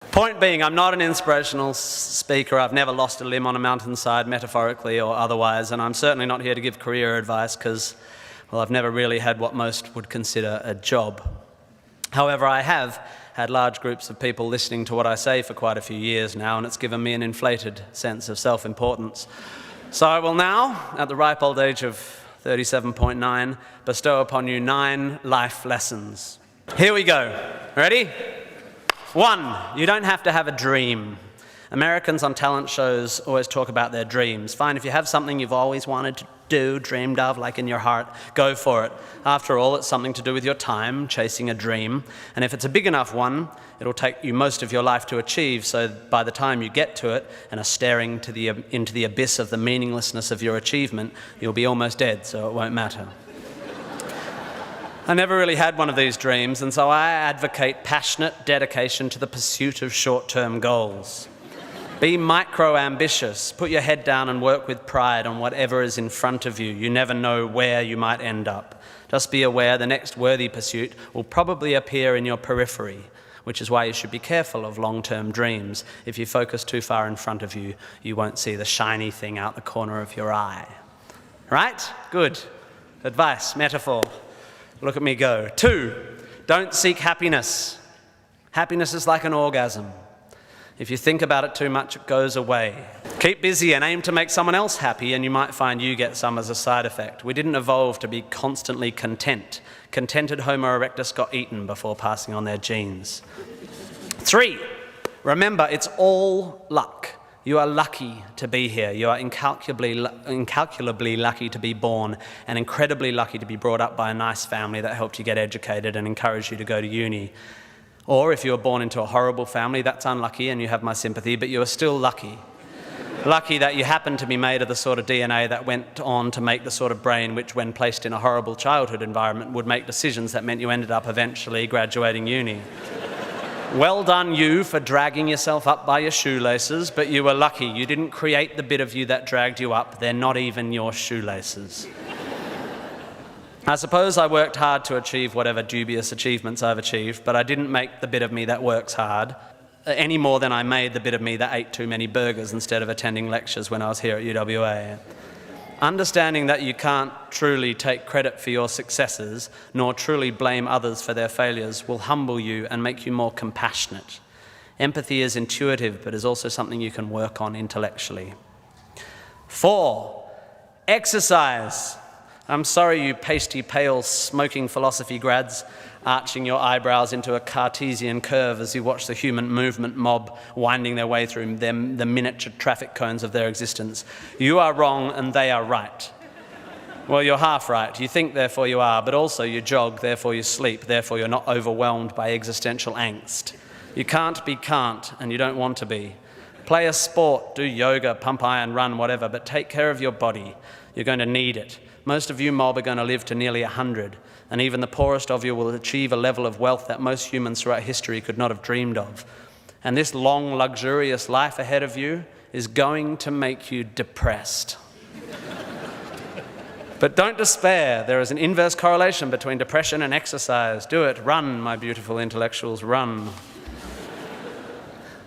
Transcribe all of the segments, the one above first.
Point being, I'm not an inspirational speaker. I've never lost a limb on a mountainside, metaphorically or otherwise, and I'm certainly not here to give career advice because, well, I've never really had what most would consider a job. However, I have had large groups of people listening to what I say for quite a few years now, and it's given me an inflated sense of self-importance. So I will now, at the ripe old age of 37.9, bestow upon you 9 life lessons. Here we go. Ready? 1, you don't have to have a dream. Americans on talent shows always talk about their dreams. Fine, if you have something you've always wanted to do, dreamed of, like in your heart, go for it. After all, it's something to do with your time, chasing a dream. And if it's a big enough one, it'll take you most of your life to achieve, so by the time you get to it and are staring into the abyss of the meaninglessness of your achievement, you'll be almost dead, so it won't matter. I never really had one of these dreams, and so I advocate passionate dedication to the pursuit of short-term goals. Be micro-ambitious. Put your head down and work with pride on whatever is in front of you. You never know where you might end up. Just be aware the next worthy pursuit will probably appear in your periphery, which is why you should be careful of long-term dreams. If you focus too far in front of you, you won't see the shiny thing out the corner of your eye. Right? Good. Advice, metaphor. Look at me go. 2, don't seek happiness. Happiness is like an orgasm. If you think about it too much, it goes away. Keep busy and aim to make someone else happy, and you might find you get some as a side effect. We didn't evolve to be constantly content. Contented Homo erectus got eaten before passing on their genes. 3, remember, it's all luck. You are lucky to be here. You are incalculably lucky to be born, and incredibly lucky to be brought up by a nice family that helped you get educated and encouraged you to go to uni. Or if you were born into a horrible family, that's unlucky and you have my sympathy, but you are still lucky. Lucky that you happen to be made of the sort of DNA that went on to make the sort of brain which, when placed in a horrible childhood environment, would make decisions that meant you ended up eventually graduating uni. Well done you for dragging yourself up by your shoelaces, but you were lucky. You didn't create the bit of you that dragged you up. They're not even your shoelaces. I suppose I worked hard to achieve whatever dubious achievements I've achieved, but I didn't make the bit of me that works hard any more than I made the bit of me that ate too many burgers instead of attending lectures when I was here at UWA. Understanding that you can't truly take credit for your successes, nor truly blame others for their failures, will humble you and make you more compassionate. Empathy is intuitive, but is also something you can work on intellectually. 4, exercise. I'm sorry, you pasty, pale, smoking philosophy grads, arching your eyebrows into a Cartesian curve as you watch the human movement mob winding their way through the miniature traffic cones of their existence. You are wrong and they are right. Well, you're half right. You think, therefore you are, but also you jog, therefore you sleep, therefore you're not overwhelmed by existential angst. You can't be can't, and you don't want to be. Play a sport, do yoga, pump iron, run, whatever, but take care of your body. You're going to need it. Most of you mob are going to live to nearly 100, and even the poorest of you will achieve a level of wealth that most humans throughout history could not have dreamed of. And this long, luxurious life ahead of you is going to make you depressed. But don't despair. There is an inverse correlation between depression and exercise. Do it. Run, my beautiful intellectuals, run.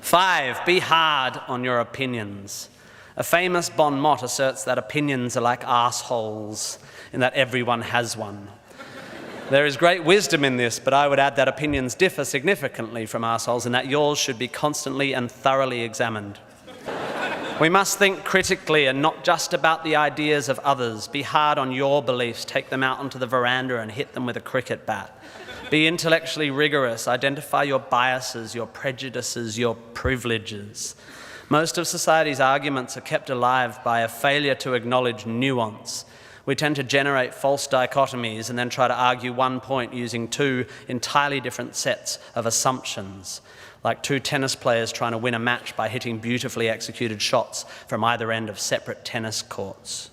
5, be hard on your opinions. A famous bon mot asserts that opinions are like arseholes, in that everyone has one. There is great wisdom in this, but I would add that opinions differ significantly from arseholes, and that yours should be constantly and thoroughly examined. We must think critically and not just about the ideas of others. Be hard on your beliefs. Take them out onto the veranda and hit them with a cricket bat. Be intellectually rigorous. Identify your biases, your prejudices, your privileges. Most of society's arguments are kept alive by a failure to acknowledge nuance. We tend to generate false dichotomies and then try to argue one point using 2 entirely different sets of assumptions, like 2 tennis players trying to win a match by hitting beautifully executed shots from either end of separate tennis courts.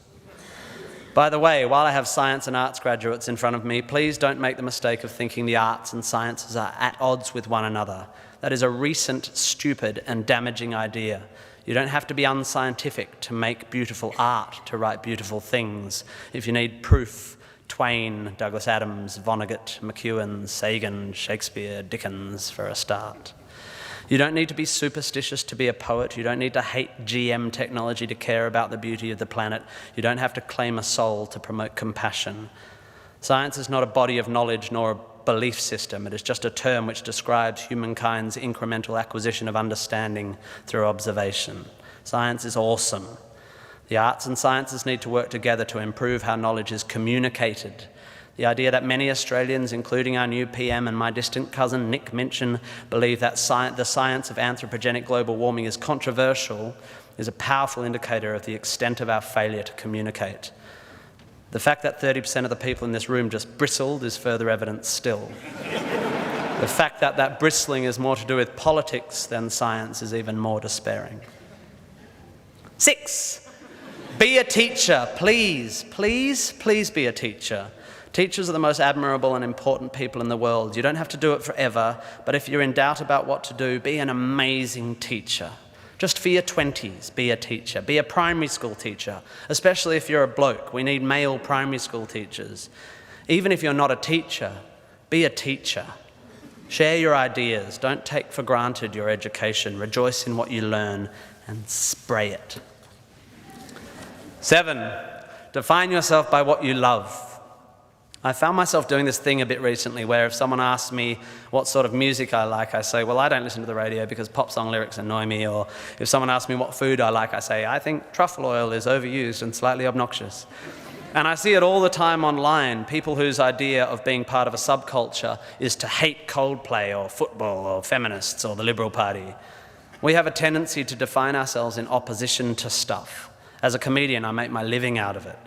By the way, while I have science and arts graduates in front of me, please don't make the mistake of thinking the arts and sciences are at odds with one another. That is a recent, stupid, and damaging idea. You don't have to be unscientific to make beautiful art, to write beautiful things. If you need proof, Twain, Douglas Adams, Vonnegut, McEwen, Sagan, Shakespeare, Dickens for a start. You don't need to be superstitious to be a poet. You don't need to hate GM technology to care about the beauty of the planet. You don't have to claim a soul to promote compassion. Science is not a body of knowledge nor a belief system. It is just a term which describes humankind's incremental acquisition of understanding through observation. Science is awesome. The arts and sciences need to work together to improve how knowledge is communicated. The idea that many Australians, including our new PM and my distant cousin Nick Minchin, believe that the science of anthropogenic global warming is controversial is a powerful indicator of the extent of our failure to communicate. The fact that 30% of the people in this room just bristled is further evidence still. The fact that that bristling is more to do with politics than science is even more despairing. 6, be a teacher. Please, please, please be a teacher. Teachers are the most admirable and important people in the world. You don't have to do it forever, but if you're in doubt about what to do, be an amazing teacher. Just for your 20s, be a teacher. Be a primary school teacher, especially if you're a bloke. We need male primary school teachers. Even if you're not a teacher, be a teacher. Share your ideas. Don't take for granted your education. Rejoice in what you learn and spray it. 7, define yourself by what you love. I found myself doing this thing a bit recently where if someone asks me what sort of music I like, I say, well, I don't listen to the radio because pop song lyrics annoy me. Or if someone asks me what food I like, I say, I think truffle oil is overused and slightly obnoxious. And I see it all the time online, people whose idea of being part of a subculture is to hate Coldplay or football or feminists or the Liberal Party. We have a tendency to define ourselves in opposition to stuff. As a comedian, I make my living out of it.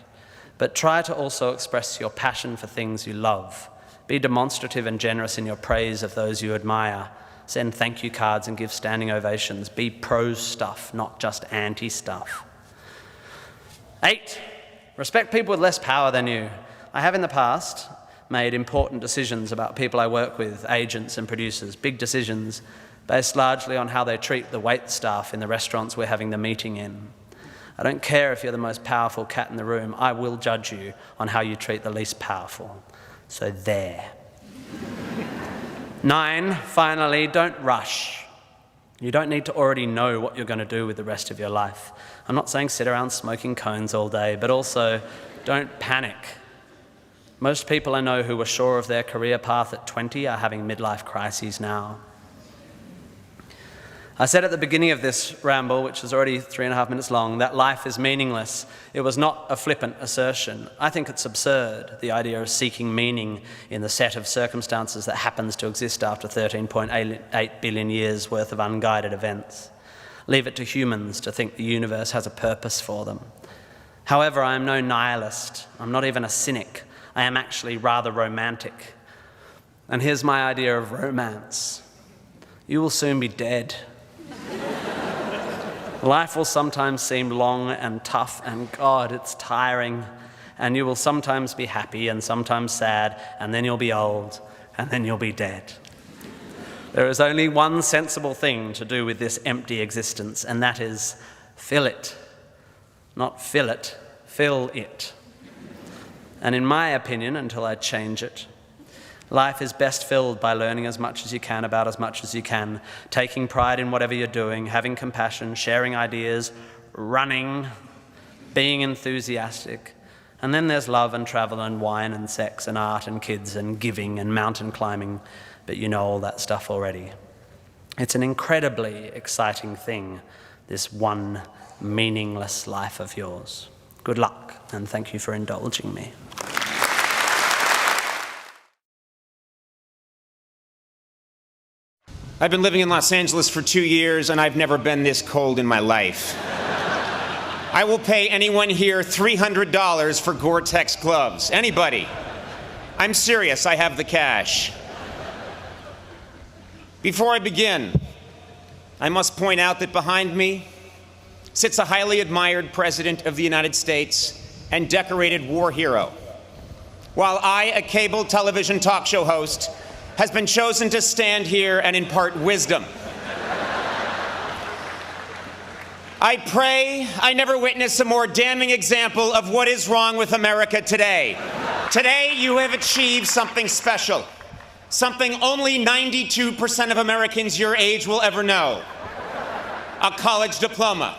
But try to also express your passion for things you love. Be demonstrative and generous in your praise of those you admire. Send thank you cards and give standing ovations. Be pro stuff, not just anti stuff. 8, respect people with less power than you. I have in the past made important decisions about people I work with, agents and producers, big decisions, based largely on how they treat the wait staff in the restaurants we're having the meeting in. I don't care if you're the most powerful cat in the room. I will judge you on how you treat the least powerful. So there. 9, finally, don't rush. You don't need to already know what you're going to do with the rest of your life. I'm not saying sit around smoking cones all day, but also don't panic. Most people I know who were sure of their career path at 20 are having midlife crises now. I said at the beginning of this ramble, which is already 3.5 minutes long, that life is meaningless. It was not a flippant assertion. I think it's absurd, the idea of seeking meaning in the set of circumstances that happens to exist after 13.8 billion years worth of unguided events. Leave it to humans to think the universe has a purpose for them. However, I am no nihilist. I'm not even a cynic. I am actually rather romantic. And here's my idea of romance. You will soon be dead. Life will sometimes seem long and tough, and God, it's tiring. And you will sometimes be happy and sometimes sad, and then you'll be old, and then you'll be dead. There is only one sensible thing to do with this empty existence, and that is fill it. Not fill it, fill it. And in my opinion, until I change it, life is best filled by learning as much as you can about as much as you can, taking pride in whatever you're doing, having compassion, sharing ideas, running, being enthusiastic. And then there's love and travel and wine and sex and art and kids and giving and mountain climbing, but you know all that stuff already. It's an incredibly exciting thing, this one meaningless life of yours. Good luck, and thank you for indulging me. I've been living in Los Angeles for 2 years, and I've never been this cold in my life. I will pay anyone here $300 for Gore-Tex gloves. Anybody? I'm serious, I have the cash. Before I begin, I must point out that behind me sits a highly admired President of the United States and decorated war hero, while I, a cable television talk show host, has been chosen to stand here and impart wisdom. I pray I never witness a more damning example of what is wrong with America today. Today, you have achieved something special. Something only 92% of Americans your age will ever know. A college diploma.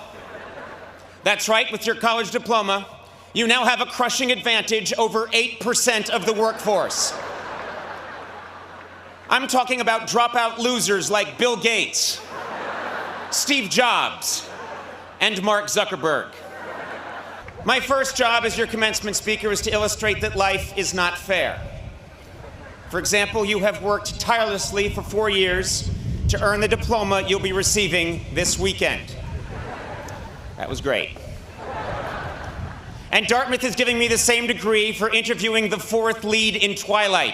That's right, with your college diploma, you now have a crushing advantage over 8% of the workforce. I'm talking about dropout losers like Bill Gates, Steve Jobs, and Mark Zuckerberg. My first job as your commencement speaker is to illustrate that life is not fair. For example, you have worked tirelessly for 4 years to earn the diploma you'll be receiving this weekend. That was great. And Dartmouth is giving me the same degree for interviewing the fourth lead in Twilight.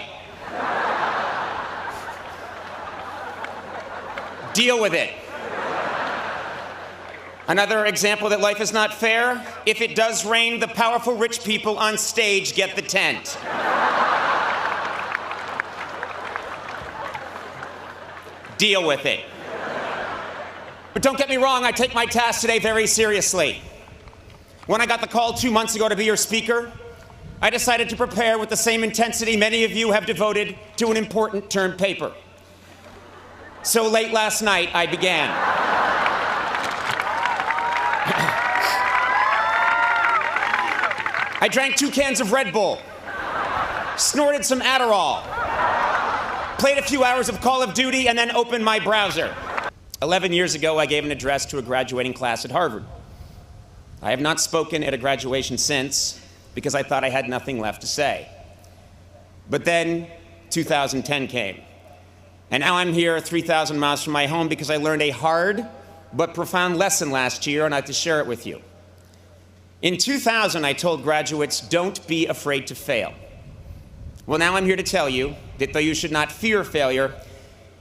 Deal with it. Another example that life is not fair: if it does rain, the powerful rich people on stage get the tent. Deal with it. But don't get me wrong, I take my task today very seriously. When I got the call 2 months ago to be your speaker, I decided to prepare with the same intensity many of you have devoted to an important term paper. So late last night, I began. I drank 2 cans of Red Bull, snorted some Adderall, played a few hours of Call of Duty, and then opened my browser. 11 years ago, I gave an address to a graduating class at Harvard. I have not spoken at a graduation since because I thought I had nothing left to say. But then 2010 came. And now I'm here 3,000 miles from my home because I learned a hard but profound lesson last year, and I have to share it with you. In 2000, I told graduates, don't be afraid to fail. Well, now I'm here to tell you that though you should not fear failure,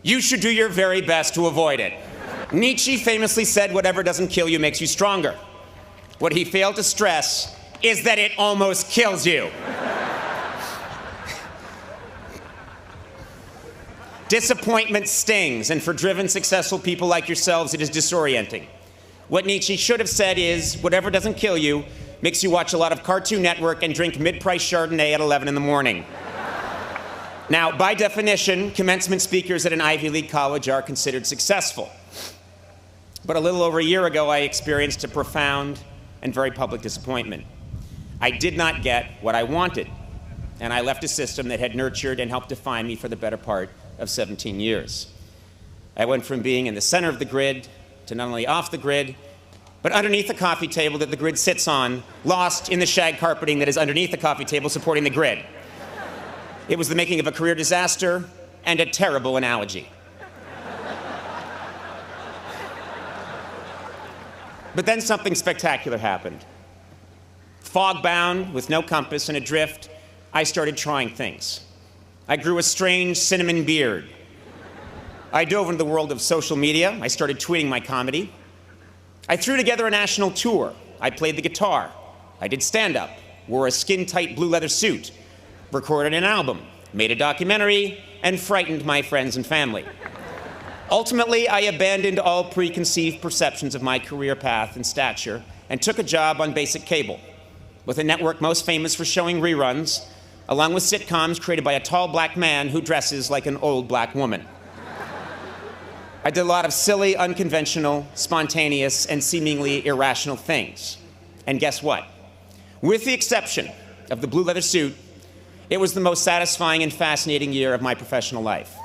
you should do your very best to avoid it. Nietzsche famously said, whatever doesn't kill you makes you stronger. What he failed to stress is that it almost kills you. Disappointment stings, and for driven, successful people like yourselves, it is disorienting. What Nietzsche should have said is, whatever doesn't kill you makes you watch a lot of Cartoon Network and drink mid-price Chardonnay at 11 in the morning. Now, by definition, commencement speakers at an Ivy League college are considered successful. But a little over a year ago, I experienced a profound and very public disappointment. I did not get what I wanted, and I left a system that had nurtured and helped define me for the better part of 17 years. I went from being in the center of the grid to not only off the grid, but underneath the coffee table that the grid sits on, lost in the shag carpeting that is underneath the coffee table supporting the grid. It was the making of a career disaster and a terrible analogy. But then something spectacular happened. Fog-bound, with no compass and adrift, I started trying things. I grew a strange cinnamon beard. I dove into the world of social media. I started tweeting my comedy. I threw together a national tour. I played the guitar. I did stand-up, wore a skin-tight blue leather suit, recorded an album, made a documentary, and frightened my friends and family. Ultimately, I abandoned all preconceived perceptions of my career path and stature and took a job on basic cable, with a network most famous for showing reruns, along with sitcoms created by a tall black man who dresses like an old black woman. I did a lot of silly, unconventional, spontaneous, and seemingly irrational things. And guess what? With the exception of the blue leather suit, it was the most satisfying and fascinating year of my professional life.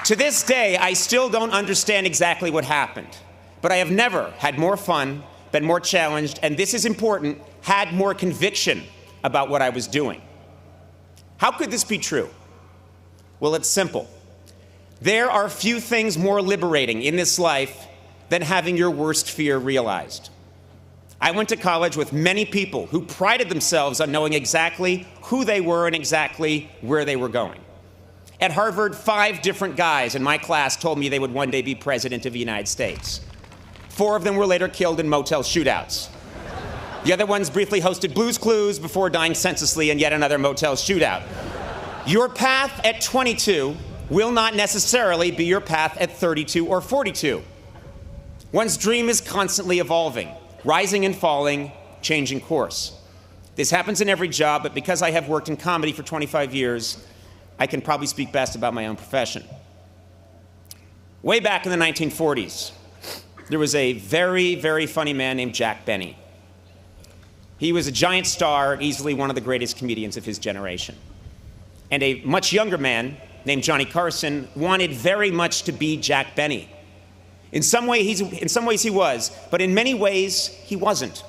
To this day, I still don't understand exactly what happened, but I have never had more fun, been more challenged, and this is important, had more conviction about what I was doing. How could this be true? Well, it's simple. There are few things more liberating in this life than having your worst fear realized. I went to college with many people who prided themselves on knowing exactly who they were and exactly where they were going. At Harvard, 5 different guys in my class told me they would one day be president of the United States. 4 of them were later killed in motel shootouts. The other ones briefly hosted Blue's Clues before dying senselessly in yet another motel shootout. Your path at 22 will not necessarily be your path at 32 or 42. One's dream is constantly evolving, rising and falling, changing course. This happens in every job, but because I have worked in comedy for 25 years, I can probably speak best about my own profession. Way back in the 1940s, there was a very, very funny man named Jack Benny. He was a giant star, easily one of the greatest comedians of his generation. And a much younger man named Johnny Carson wanted very much to be Jack Benny. In some ways he was, but in many ways he wasn't.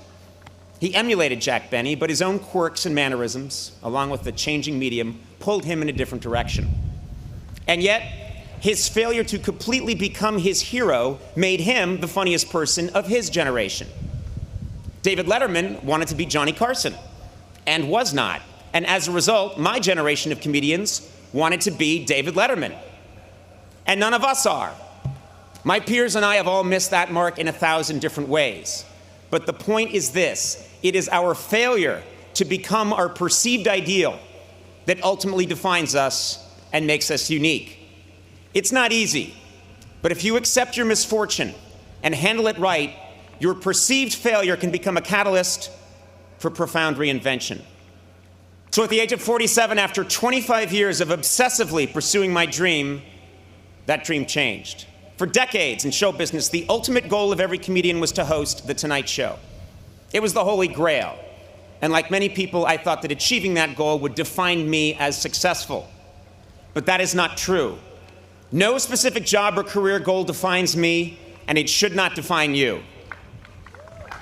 He emulated Jack Benny, but his own quirks and mannerisms, along with the changing medium, pulled him in a different direction. And yet, his failure to completely become his hero made him the funniest person of his generation. David Letterman wanted to be Johnny Carson, and was not. And as a result, my generation of comedians wanted to be David Letterman. And none of us are. My peers and I have all missed that mark in 1,000 different ways. But the point is this: it is our failure to become our perceived ideal that ultimately defines us and makes us unique. It's not easy, but if you accept your misfortune and handle it right, your perceived failure can become a catalyst for profound reinvention. So at the age of 47, after 25 years of obsessively pursuing my dream, that dream changed. For decades in show business, the ultimate goal of every comedian was to host The Tonight Show. It was the holy grail. And like many people, I thought that achieving that goal would define me as successful. But that is not true. No specific job or career goal defines me, and it should not define you.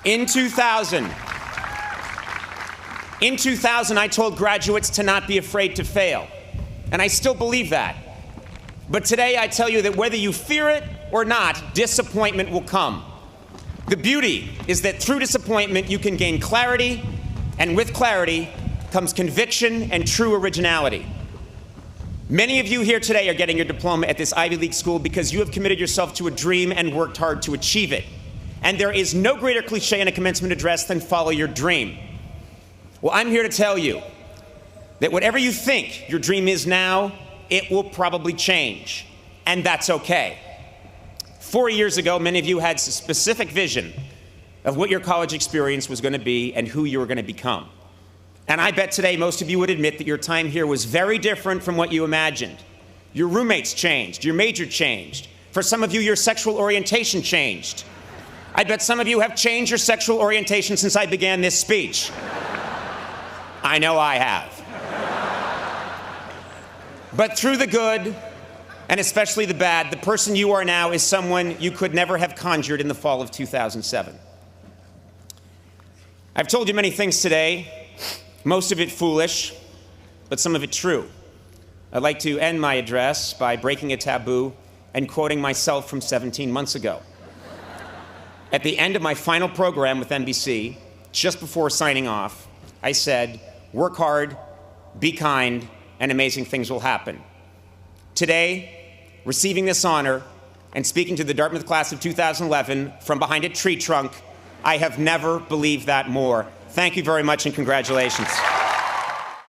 In 2000, I told graduates to not be afraid to fail. And I still believe that. But today I tell you that whether you fear it or not, disappointment will come. The beauty is that through disappointment you can gain clarity, and with clarity comes conviction and true originality. Many of you here today are getting your diploma at this Ivy League school because you have committed yourself to a dream and worked hard to achieve it. And there is no greater cliche in a commencement address than follow your dream. Well, I'm here to tell you that whatever you think your dream is now, it will probably change, and that's okay. 4 years ago, many of you had a specific vision of what your college experience was going to be and who you were going to become. And I bet today most of you would admit that your time here was very different from what you imagined. Your roommates changed, your major changed. For some of you, your sexual orientation changed. I bet some of you have changed your sexual orientation since I began this speech. I know I have. But through the good, and especially the bad, the person you are now is someone you could never have conjured in the fall of 2007. I've told you many things today, most of it foolish, but some of it true. I'd like to end my address by breaking a taboo and quoting myself from 17 months ago. At the end of my final program with NBC, just before signing off, I said, "Work hard, be kind, and amazing things will happen." Today, receiving this honor and speaking to the Dartmouth class of 2011 from behind a tree trunk, I have never believed that more. Thank you very much and congratulations.